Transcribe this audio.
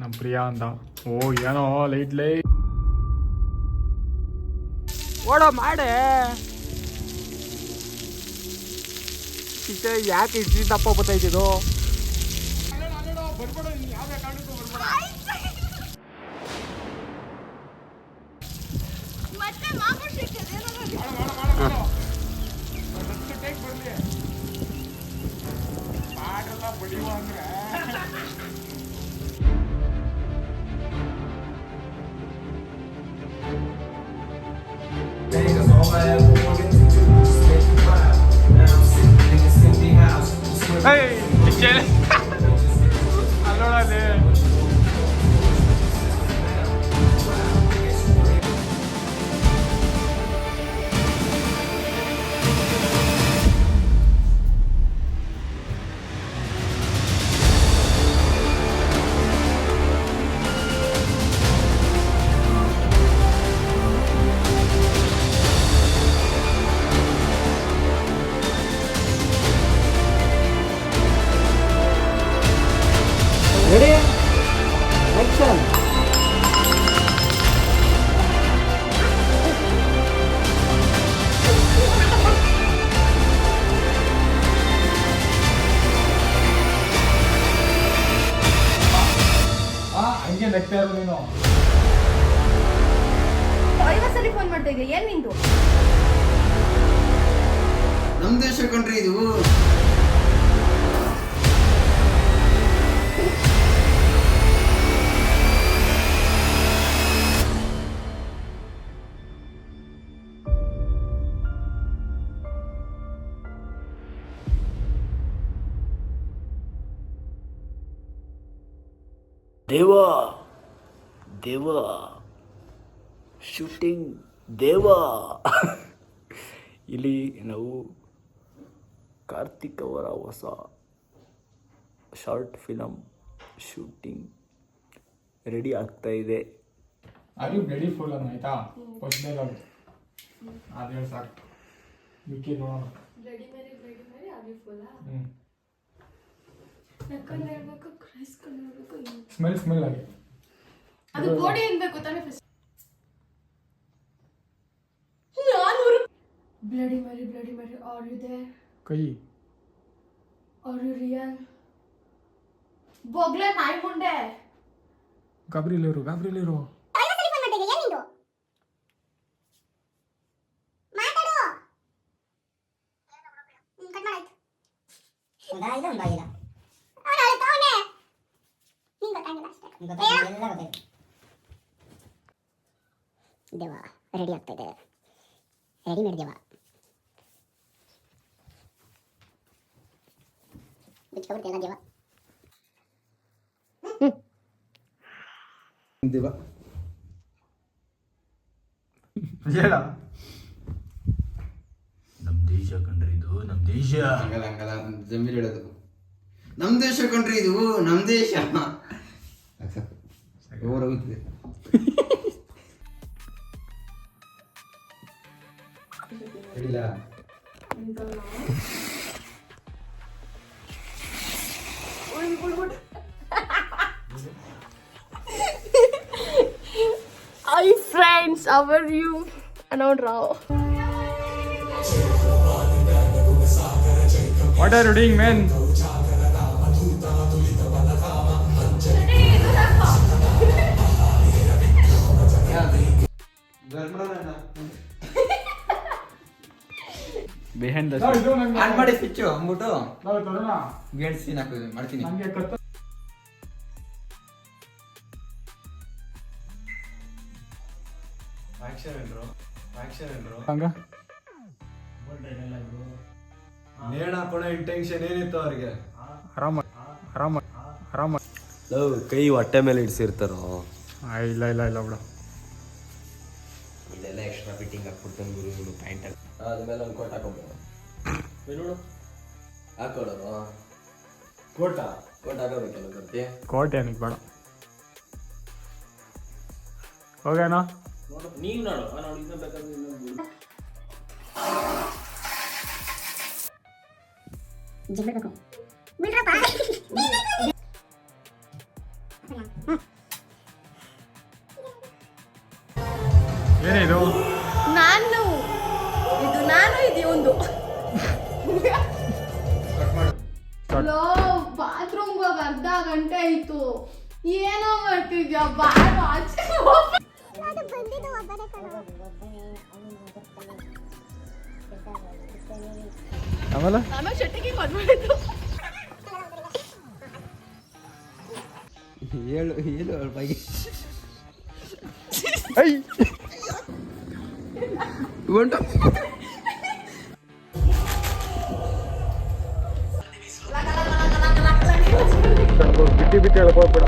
ನಮ್ಮ ಪ್ರಿಯಾ ಅಂತ. ಓ ಏನೋ ಲೈಟ್ ಓಡೋ ಮಾಡೆ ಯಾಕೆ ಇಷ್ಟು ದಪ್ಪ ಬತ್ತೈತಿದು. ಅಲ್ಲೋಡಲ್ಲಿ Ready? Action! ಹಂಗೆ ನಗ್ತಾ ಇರೋ ನೀನು. ಐವತ್ತಲ್ಲಿ ಫೋನ್ ಮಾಡ್ತಾ ಇದೆಯಾ? ಏನ್ ನಿಂದು? ನಮ್ ದೇಶ ಕಂಡ್ರಿ ಇದು. ದೇವಾ ದೇವಾ ಶೂಟಿಂಗ್ ದೇವಾ. ಇಲ್ಲಿ ನಾವು ಕಾರ್ತಿಕ್ ಅವರ ಹೊಸ ಶಾರ್ಟ್ ಫಿಲಮ್ ಶೂಟಿಂಗ್ ರೆಡಿ ಆಗ್ತಾ ಇದೆ. ಅದು ರೆಡಿ ಫುಲ್ ಅನ್ನ ಆಯ್ತಾ. ಫಸ್ಟ್ ಡೈಲಾಗ್ ಅದು ಹೇಳಿ ಸಾಕು, ಮಿಕ್ಕಿ ನೋಡೋಣ. ರೆಡಿ ಮೇರಿ ಆಗಿ ಫುಲ್ ಸ್ಮೆಲ್ ಆಗಿ ಅದು ಗೋಡಿ ಅನ್ಬೇಕು ತಾನೆ. ಫಸ್ಟ್ ಬ್ಲಡಿ ಮರಿ ಆರ್ ಯು ದೇರ್? ಕೈ ಆರ್ ಯು ರಿಯಲ್? ಬೊಗ್ಲೆ ನಾಯಿ ಮುಂಡೆ. ಗಾಬ್ರಿಲಿರು ದೇವ ರೆಡಿ ಆಗ್ತಾ ಇದೆ. ರೆಡಿಮೇಡ್ ದೇವ ಬಿಚ್ಕೊಬಿಡ್ತೇನ ದೇವ. ದೇವ ಹೇಳ. ನಮ್ಮ ದೇಶ ಕಂಡ್ರಿ ಇದು, ನಮ್ಮ ದೇಶ. ಹಂಗಲ್ಲ ಜಮೀರ್ ಹೇಳೋದು. ನಮ್ ದೇಶ ಕಂಡ್ರಿ ಇದು, ನಮ್ ದೇಶ. ಓವರ್ ಹೋಗ್ತಿದೆ. ಹೇಳಿಲ್ಲ Hi friends, how are you? Anodra. What are you doing, man? Behind the on ಮಾಡಿ ಸ್ವಿಚ್ ಅಂದ್ಬಿಟ್ಟು ನಾವು ತರೋಣ. ಗೇಟ್ ಸೀನ್ ಮಾಡ್ತೀನಿ. ನಂಗೆ ಕತ್ತ ಹಂಗ ನೇಣ ಹಾಕೋಣ ಇಂಟೆನ್ಷನ್ ಏನಿತ್ತು ಅವ್ರಿಗೆ? ಆರಾಮ ಕೈ ಹೊಟ್ಟೆ ಮೇಲೆ ಇಡ್ಸಿರ್ತಾರೋ. ಇಲ್ಲ ಬಿಡ. ಇದೆಲ್ಲ ಎಕ್ಸ್ಟ್ರಾ ಫಿಟ್ಟಿಂಗ್ ಹಾಕ್ಬಿಡ್ತಾನೆ ಗುರು ಪ್ಯಾಂಟ್ ಅದ್ಮೇಲೆ ಒಂದು ಕೋಟ್ ಹಾಕೋಬೋದು. ನೋಡು ಹಾಕೊಳ್ಳೋರು ಕೋಟ್ ಹಾಕೋಬೇಕಲ್ಲ ಬರ್ತಿ. ಕೋಟೆ ಏನಕ್ಕೆ ಬೇಡ. ಹೋಗೋಣ. ನೀವು ನೋಡು ಇನ್ನೂ ಬೇಕಾದ್ರೆ ಇನ್ನೊಂದು ಜಿಗ್ಬೇಕು ಬಿಡ್ರಪ್ಪ. ಇದು ನಾನು ಇದು ಒಂದು ಬಾತ್ರೂಮ್ಗೆ ಹೋಗಿ ಅರ್ಧ ಗಂಟೆ ಆಯ್ತು. ಏನೋ ಮಾಡ್ತಿದ್ಯಾ? ಬಾರು ಆಚೆ ಆಮೇಲೆ ಆಮೇಲೆ ಶೆಟ್ಟಿಗೆ ಮದ್ಬಿಟ್ಟು ಹೇಳು ಹೇಳು ಅವ್ಳ ಬಗ್ಗೆ. ಬಿಟ್ಟು ಹೇಳ್ಕೊಡ್ಬೇಡ.